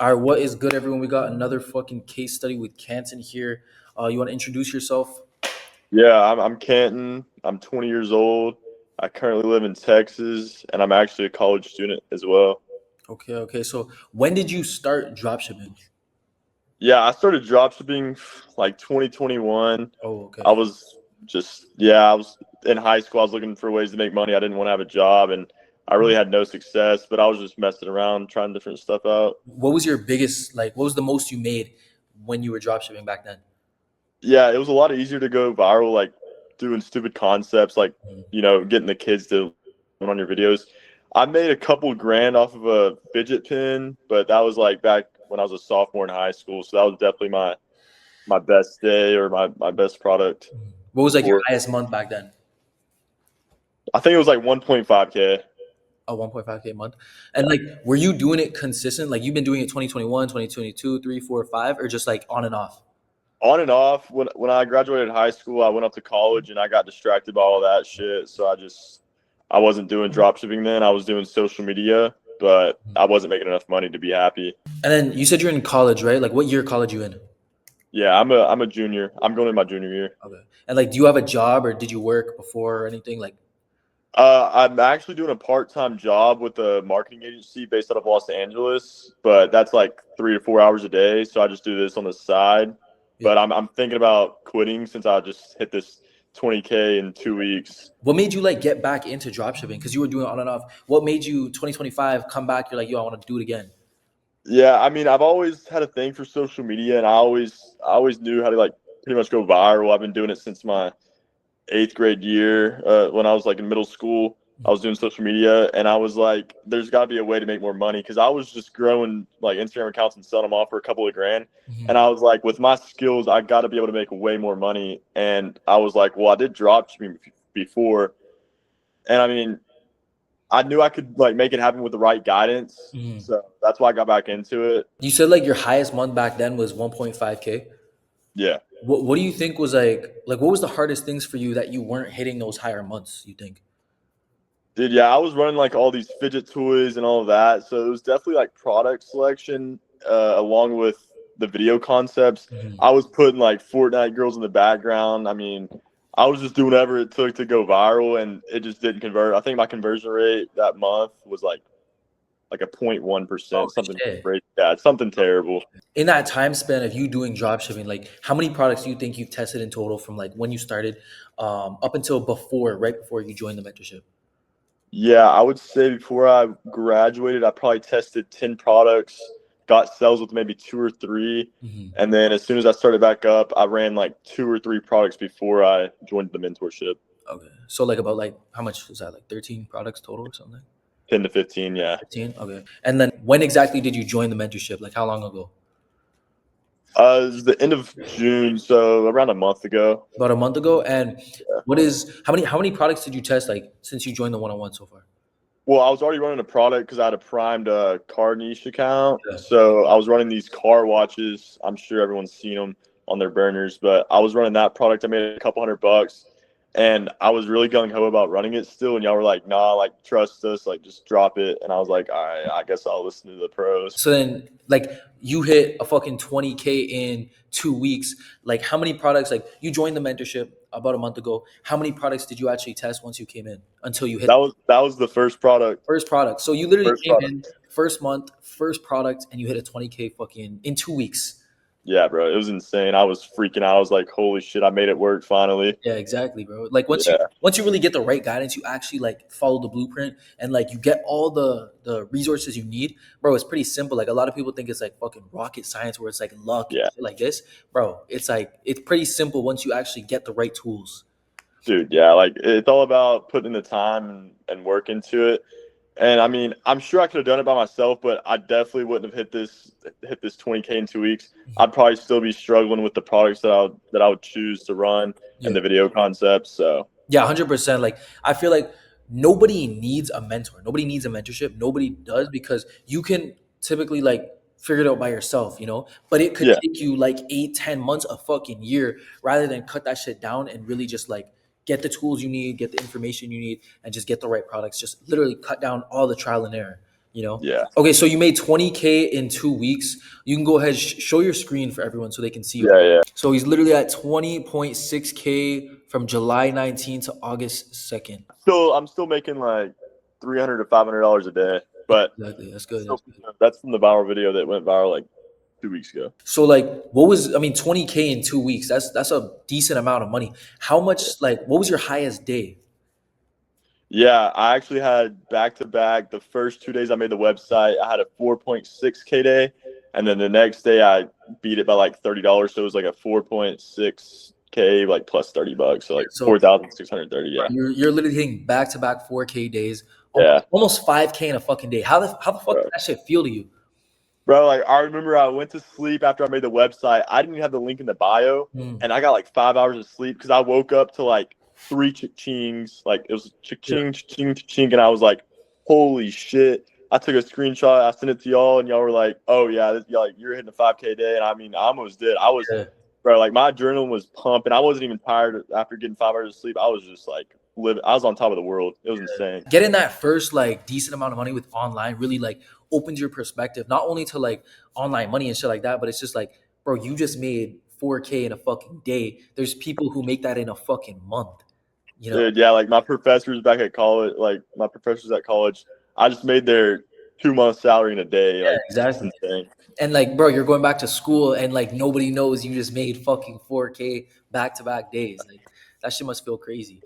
All right, what is good, everyone? We got another fucking case study with Canton here. You want to introduce yourself? Yeah, I'm Canton. I'm 20 years old. I currently live in Texas, and I'm actually a college student as well. Okay. So, when did you start dropshipping? Yeah, I started dropshipping like 2021. Oh, okay. I was I was in high school. I was looking for ways to make money. I didn't want to have a job, and I really had no success, but I was just messing around, trying different stuff out. What was your biggest, like, what was the most you made when you were dropshipping back then? Yeah, it was a lot easier to go viral, like doing stupid concepts, like getting the kids to on your videos. I made a couple grand off of a fidget pin, but that was like back when I was a sophomore in high school. So that was definitely my best day or my best product What was like your before. highest month back then? I think it was like 1.5K. A 1.5K month. And like, were you doing it consistent? Like, you've been doing it 2021, 2022, 3, 4, 5, or just like on and off? On and off. When I graduated high school, I went up to college and I got distracted by all that shit. So I wasn't doing drop shipping then. I was doing social media, but I wasn't making enough money to be happy. And then you said you're in college, right? Like, what year of college you in? Yeah, I'm a junior. I'm going in my junior year. Okay. And like, do you have a job or did you work before or anything? Like, I'm actually doing a part-time job with a marketing agency based out of Los Angeles, but that's like 3 to 4 hours a day. So I just do this on the side. yeah. But I'm thinking about quitting since I just hit this 20K in 2 weeks. What made you like get back into dropshipping? Because you were doing it on and off. What made you 2025 come back? You're like, yo, I want to do it again. Yeah, I mean, I've always had a thing for social media, and I always knew how to like pretty much go viral. I've been doing it since my eighth grade year. When I was like in middle school, I was doing social media, and I was like, "There's got to be a way to make more money," because I was just growing like Instagram accounts and selling them off for a couple of grand. Mhm. And I was like, with my skills, I got to be able to make way more money. And I was like, well, I did dropshipping before, and I mean, I knew I could like make it happen with the right guidance. Mhm. So that's why I got back into it. You said like your highest month back then was 1.5K. Yeah. What do you think was like what was the hardest things for you that you weren't hitting those higher months, you think? Dude, yeah, I was running like all these fidget toys and all of that. So it was definitely like product selection along with the video concepts. Mhm. I was putting like Fortnite girls in the background. I mean, I was just doing whatever it took to go viral and it just didn't convert. I think my conversion rate that month was like a Oh 0.1%, something shit. crazy. Yeah, it's something terrible. In that time span of you doing drop shipping, like how many products do you think you've tested in total from like when you started up until before, right before you joined the mentorship? Yeah, I would say before I graduated, I probably tested 10 products, got sales with maybe two or three. Mhm. And then as soon as I started back up, I ran like two or three products before I joined the mentorship. Okay. So like about like how much was that? Like 13 products total or something? 10 to 15, yeah. 15? Okay. And then when exactly did you join the mentorship? Like how long ago? It was the end of June, so around a month ago. About a month ago. And Yeah. what is how many products did you test like since you joined the one-on-one so far? Well, I was already running a product because I had a primed car niche account. Yeah. So I was running these car watches. I'm sure everyone's seen them on their burners, but I was running that product. I made a couple $100, and I was really gung ho about running it still. And y'all were like, "Nah, like trust us, like just drop it." And I was like, "All right, I guess I'll listen to the pros." So then like you hit a fucking 20K in 2 weeks. Like how many products like you joined the mentorship about a month ago. How many products did you actually test once you came in until you hit That was the first product. first product? So you literally First came in product. first month, first product, and you hit a 20K fucking in 2 weeks. Yeah, bro, it was insane. I was freaking out. I was like, "Holy shit, I made it work finally." Yeah, exactly, bro. Like Yeah. once you really get the right guidance, you actually like follow the blueprint and like you get all the resources you need, bro. It's pretty simple. Like a lot of people think it's like fucking rocket science where it's like luck and Yeah. shit like this, bro. It's like it's pretty simple once you actually get the right tools. Dude, yeah, like it's all about putting the time and work into it. And I mean, I'm sure I could have done it by myself, but I definitely wouldn't have hit this 20K in 2 weeks. I'd probably still be struggling with the products that I would choose to run and Yeah, the video concepts. So yeah, 100%. Like I feel like nobody needs a mentor. Nobody needs a mentorship. Nobody does because you can typically like figure it out by yourself, you know. But it could yeah, take you like 8, 10 months, a fucking year, rather than cut that shit down and really just like get the tools you need, get the information you need, and just get the right products. Just literally cut down all the trial and error. you know? Yeah. Okay, so you made 20K in 2 weeks. You can go ahead, show your screen for everyone so they can see you. Yeah. Yeah. So he's literally at 20.6K from July 19th to August 2nd. I'm still making like $300 to $500 a day, but Exactly. That's good. still, That's good. that's from the viral video that went viral like 2 weeks ago. So like what was, I mean, 20K in 2 weeks, that's a decent amount of money. How much, like, what was your highest day? Yeah, I actually had back to back. The first 2 days I made the website, I had a 4.6K day, and then the next day I beat it by like $30. So it was like a 4.6K like plus $30, so like So 4,630. Yeah, you're literally hitting back to back 4K days, yeah. almost 5K in a fucking day. How the fuck did Bro. that shit feel to you? Bro, like I remember I went to sleep after I made the website. I didn't even have the link in the bio, Mm. and I got like 5 hours of sleep because I woke up to like three chings. Like it was Yeah. ching, ching, ching, and I was like, "Holy shit!" I took a screenshot. I sent it to y'all, and y'all were like, "Oh yeah, like you're hitting a 5K day." And I mean, I almost did. I was, Yeah. bro, like my adrenaline was pumping. I wasn't even tired after getting 5 hours of sleep. I was just like living. I was on top of the world. It was insane. Getting that first like decent amount of money with online really like opens your perspective, not only to like online money and shit like that, but it's just like, bro, you just made 4K in a fucking day. There's people who make that in a fucking month, you know? Dude, yeah, like my professors back at college, like my professors at college, I just made their 2 month salary in a day. Yeah, Like it's exactly. insane. And like, bro, you're going back to school and like nobody knows you just made fucking 4K back to back days. Like that shit must feel crazy.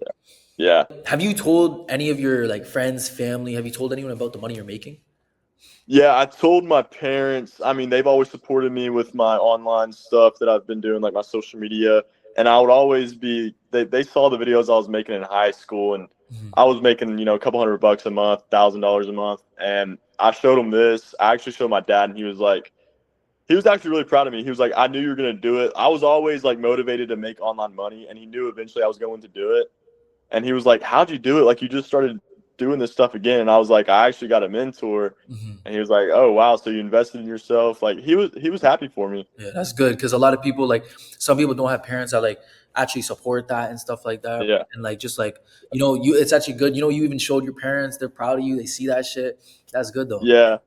Yeah. Have you told any of your like friends, family, have you told anyone about the money you're making? Yeah, I told my parents, I mean, they've always supported me with my online stuff that I've been doing, like my social media. And I would always be, they saw the videos I was making in high school, and Mhm. I was making, a couple $100 a month, $1,000 a month. And I showed them this. I actually showed my dad, and he was actually really proud of me. He was like, I knew you were going to do it. I was always like motivated to make online money, and he knew eventually I was going to do it. And he was like, how'd you do it? Like, you just started doing this stuff again. And I was like, I actually got a mentor. Mhm. And he was like, oh, wow. So you invested in yourself. Like, he was happy for me. Yeah, that's good because a lot of people like some people don't have parents that like actually support that and stuff like that. Yeah. And like just like you it's actually good. You even showed your parents, they're proud of you, they see that shit. That's good though. Yeah.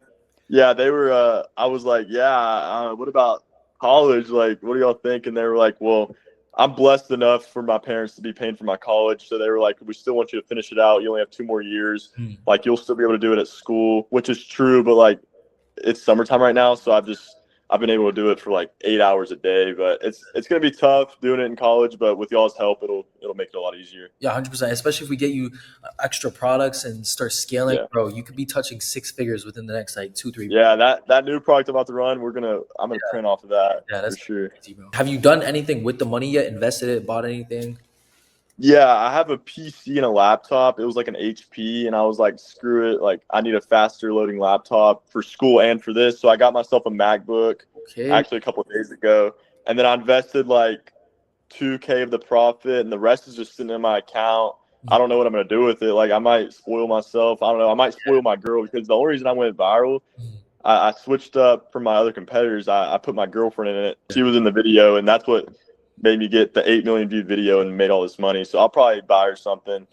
Yeah. They were, I was like, yeah, what about college? Like, what do y'all think? And they were like, well, I'm blessed enough for my parents to be paying for my college. So they were like, we still want you to finish it out. You only have 2 more years. Hmm. Like, you'll still be able to do it at school, which is true. But like, it's summertime right now, so I've been able to do it for like 8 hours a day. But it's gonna be tough doing it in college. But with y'all's help, it'll make it a lot easier. Yeah, 100%. Especially if we get you extra products and start scaling, Yeah. bro, you could be touching six figures within the next like 2, 3. Yeah, that new product I'm about to run, I'm gonna print off of that Yeah, for that's sure. crazy, bro. Have you done anything with the money yet? Invested it, bought anything? Yeah, I have a PC and a laptop. It was like an HP, and I was like, screw it. Like, I need a faster loading laptop for school and for this. So I got myself a MacBook Okay. actually a couple of days ago. And then I invested like 2K of the profit, and the rest is just sitting in my account. I don't know what I'm going to do with it. Like, I might spoil myself. I don't know. I might spoil my girl because the only reason I went viral, Mhm. I switched up from my other competitors. I put my girlfriend in it. She was in the video, and that's what made me get the 8 million view video and made all this money. So I'll probably buy her something.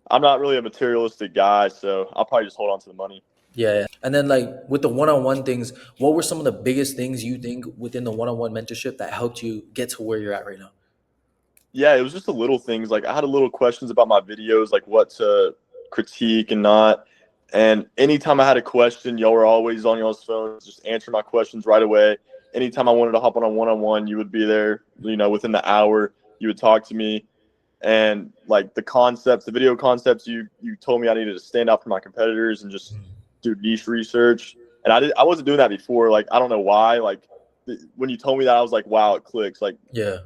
I'm not really a materialistic guy, so I'll probably just hold on to the money. Yeah, yeah. And then like with the one-on-one things, what were some of the biggest things you think within the one-on-one mentorship that helped you get to where you're at right now? Yeah, it was just the little things. Like I had a little questions about my videos, like what to critique and not. And anytime I had a question, y'all were always on y'all's phones, just answer my questions right away. Anytime I wanted to hop on a one-on-one, you would be there. Within the hour, you would talk to me. And like the video concepts, you told me I needed to stand out from my competitors and just do niche research. And I wasn't doing that before. Like I don't know why. Like when you told me that, I was like, wow, it clicks. Like Yeah.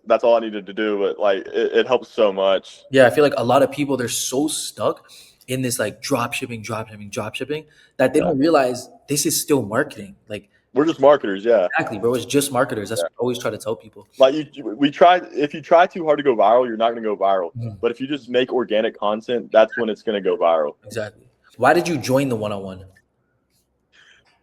that's all I needed to do. But like it helps so much. Yeah, I feel like a lot of people they're so stuck in this like drop shipping that they Yeah, don't realize this is still marketing. Like we're just marketers. Yeah, exactly, bro. It's just marketers. That's yeah. what I always try to tell people. Like we try. If you try too hard to go viral, you're not going to go viral. Mhm. But if you just make organic content, that's when it's going to go viral. Exactly. Why did you join the one-on-one?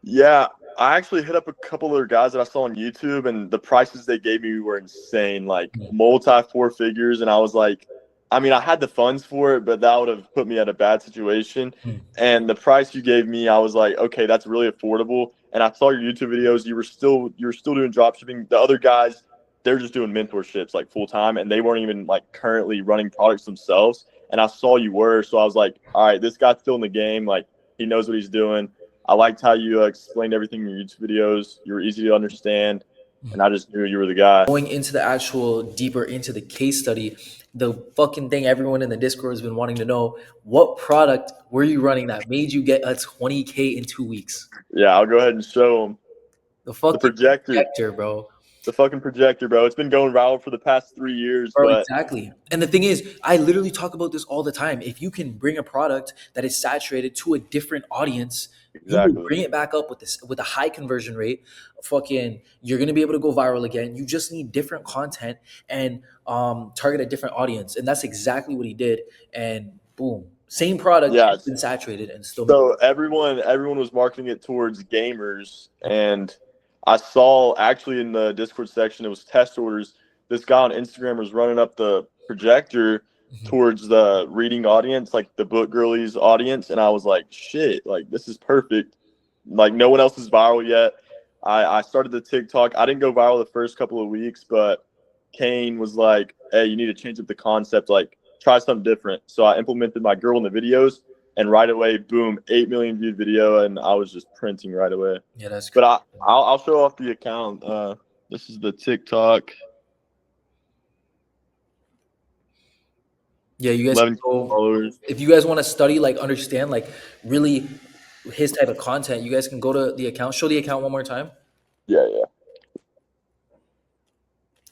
Yeah, I actually hit up a couple other guys that I saw on YouTube, and the prices they gave me were insane, like multi four figures. And I was like, I mean, I had the funds for it, but that would have put me at a bad situation. Mm. And the price you gave me, I was like, okay, that's really affordable. And I saw your YouTube videos. You were still doing drop shipping. The other guys, they're just doing mentorships like full time, and they weren't even like currently running products themselves. And I saw you were, so I was like, all right, this guy's still in the game. Like he knows what he's doing. I liked how you explained everything in your YouTube videos. You were easy to understand, and I just knew you were the guy. Going into the actual deeper into the case study, the fucking thing everyone in the Discord has been wanting to know: what product were you running that made you get a 20K in 2 weeks? Yeah, I'll go ahead and show them The the fucking projector. projector, bro. The fucking projector, bro. It's been going viral for the past 3 years, Bro, but exactly. And the thing is, I literally talk about this all the time. If you can bring a product that is saturated to a different audience, you will exactly. bring it back up with this with a high conversion rate. Fucking, you're gonna be able to go viral again. You just need different content and target a different audience, and that's exactly what he did. And boom, same product Yeah. been saturated and still. So everyone was marketing it towards gamers, and I saw actually in the Discord section it was test orders. This guy on Instagram was running up the projector Mhm. towards the reading audience, like the book girlies audience, and I was like, shit, like this is perfect. Like no one else is viral yet. I started the TikTok. I didn't go viral the first couple of weeks, but Kane was like, hey, you need to change up the concept, like try something different. So I implemented my girl in the videos, and right away, boom, 8 million viewed video, and I was just printing right away. Yeah, that's But crazy. I'll show off the account. This is the TikTok. Yeah, you guys can 11 go followers. if you guys want to study, like understand, like really his type of content. You guys can go to the account, show the account one more time, Yeah, yeah,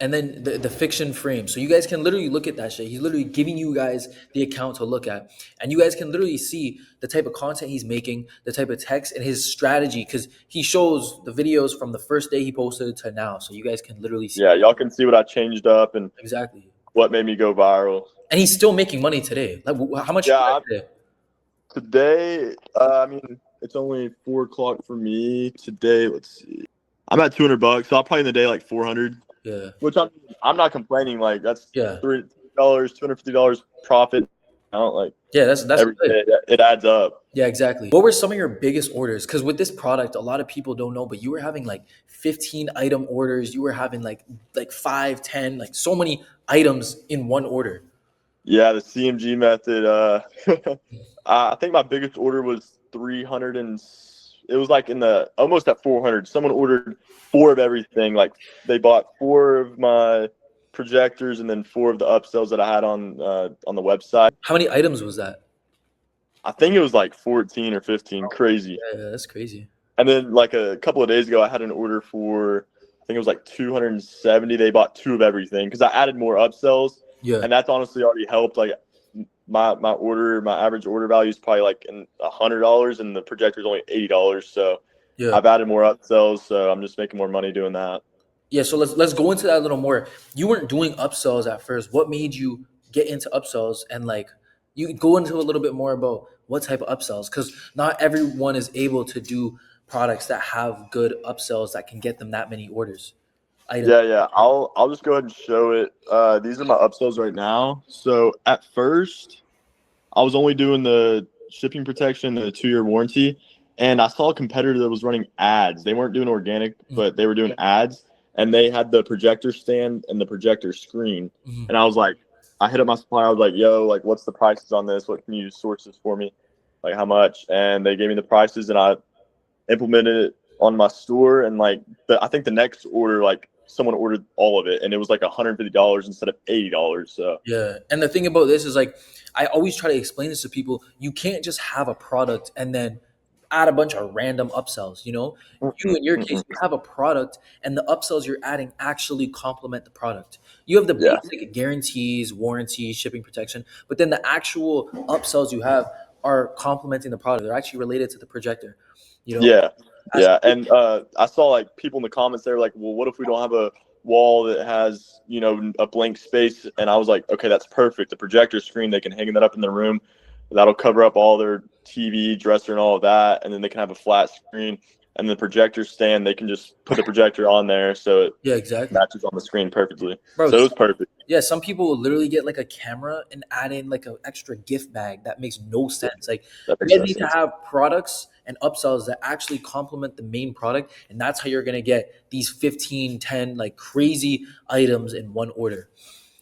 and then the fiction frame. So you guys can literally look at that shit. He's literally giving you guys the account to look at, and you guys can literally see the type of content he's making, the type of text, and his strategy because he shows the videos from the first day he posted to now. So you guys can literally see yeah. Y'all can see what I changed up and exactly. what made me go viral. And he's still making money today. Like, how much? Yeah, You got today? today. I mean, it's only 4 o'clock for me today. Let's see. I'm at $200, so I'll probably in the day like 400. Yeah, Which I'm not complaining. Like that's yeah, $3, $250 profit. I don't like yeah. That's every good. day. It adds up. Yeah, exactly. What were some of your biggest orders? Because with this product, a lot of people don't know, but you were having like 15 item orders. You were having like 5, 10, like so many items in one order. Yeah, the CMG method. I think my biggest order was 300, and it was like in the almost at 400. Someone ordered 4 of everything. Like they bought 4 of my projectors and then 4 of the upsells that I had on the website. How many items was that? I think it was like 14 or 15. Crazy. Yeah, that's crazy. And then like a couple of days ago, I had an order for I think it was like 270. They bought 2 of everything because I added more upsells, Yeah, and that's honestly already helped. Like my average order value is probably like $100, and the projector is only $80. So yeah. I've added more upsells, so I'm just making more money doing that. Yeah, so let's go into that a little more. You weren't doing upsells at first. What made you get into upsells and like you could go into a little bit more about what type of upsells because not everyone is able to do products that have good upsells that can get them that many orders. Items. Yeah, yeah. I'll just go ahead and show it. These are my upsells right now. So at first, I was only doing the shipping protection, the 2-year warranty, and I saw a competitor that was running ads. They weren't doing organic, but they were doing ads, and they had the projector stand and the projector screen. Mhm. And I was like, I hit up my supplier. I was like, yo, like, what's the prices on this? What can you source this for me? Like, how much? And they gave me the prices, and I implemented it on my store. And like, I think the next order, like, someone ordered all of it, and it was like $150 instead of $80. So Yeah. And the thing about this is like I always try to explain this to people. You can't just have a product and then add a bunch of random upsells, you know? You in your case, mm-mm. you have a product and the upsells you're adding actually complement the product. You have the Yeah, basic guarantees, warranties, shipping protection, but then the actual upsells you have are complementing the product. They're actually related to the projector, you know? yeah, As yeah. And I saw like people in the comments, they were like, well, what if we don't have a wall that has, a blank space? And I was like, okay, that's perfect. The projector screen, they can hang that up in their room. That'll cover up all their TV, dresser, and all of that. And then they can have a flat screen. and the projector stand, they can just put the projector on there so it Yeah, exactly. matches on the screen perfectly. Bro, So it was perfect. yeah, some people will literally get like a camera and add in like an extra gift bag. That makes no Yeah, sense. Like that you makes guys no need to sense. have products and upsells that actually complement the main product, and that's how you're gonna get these 15, 10 like crazy items in one order.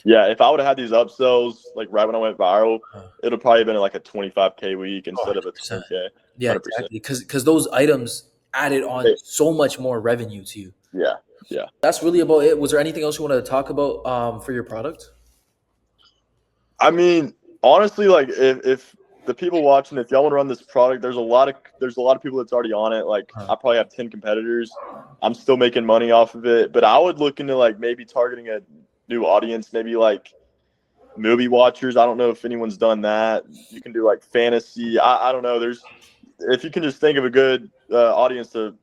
Yeah, if I would have had these upsells like right when I went viral, Uh, it'll probably have been like a 25K week Oh, instead of a 100%. 20K. Yeah, 100%. exactly. Because those items added on so much more revenue to you. Yeah, yeah. That's really about it. Was there anything else you wanted to talk about for your product? I mean, honestly, like if the people watching, if y'all want to run this product, there's a lot of people that's already on it. Like Uh, I probably have 10 competitors. I'm still making money off of it, but I would look into like maybe targeting a new audience, maybe like movie watchers. I don't know if anyone's done that. You can do like fantasy. I don't know. There's if you can just think of a good audience to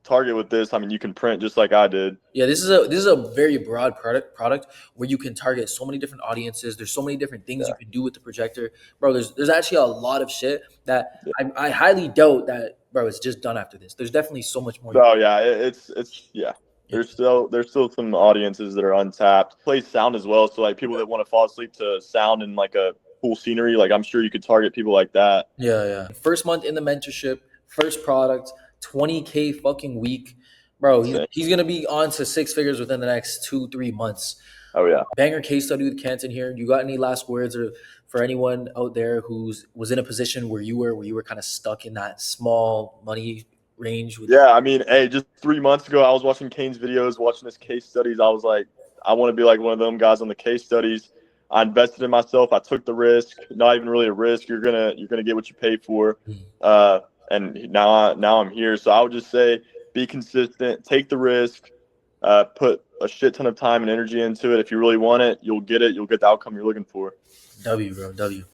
target with this. I mean, you can print just like I did. Yeah, this is a very broad product where you can target so many different audiences. There's so many different things you Yeah. can do with the projector, bro. There's actually a lot of shit that Yeah. I highly doubt that, bro. It's just done after this. There's definitely so much more. So yeah, it's yeah. Yeah, There's still some audiences that are untapped. Plays sound as well, so like people that want to fall asleep to sound and like a cool scenery, like I'm sure you could target people like that. yeah, yeah. First month in the mentorship, first product, 20K fucking week, bro. He's Insane. he's gonna be on to six figures within the next 2-3 months. Oh yeah. Banger case study with Canton here. You got any last words or for anyone out there who's was in a position where you were kind of stuck in that small money range with Yeah, I mean, hey, just 3 months ago, I was watching Kane's videos, watching his case studies. I was like, I want to be like one of them guys on the case studies. I invested in myself. I took the risk. Not even really a risk. You're gonna get what you pay for. Uh, and now I'm here. So I would just say, be consistent, take the risk, put a shit ton of time and energy into it. If you really want it, you'll get it. You'll get the outcome you're looking for. W, bro. W.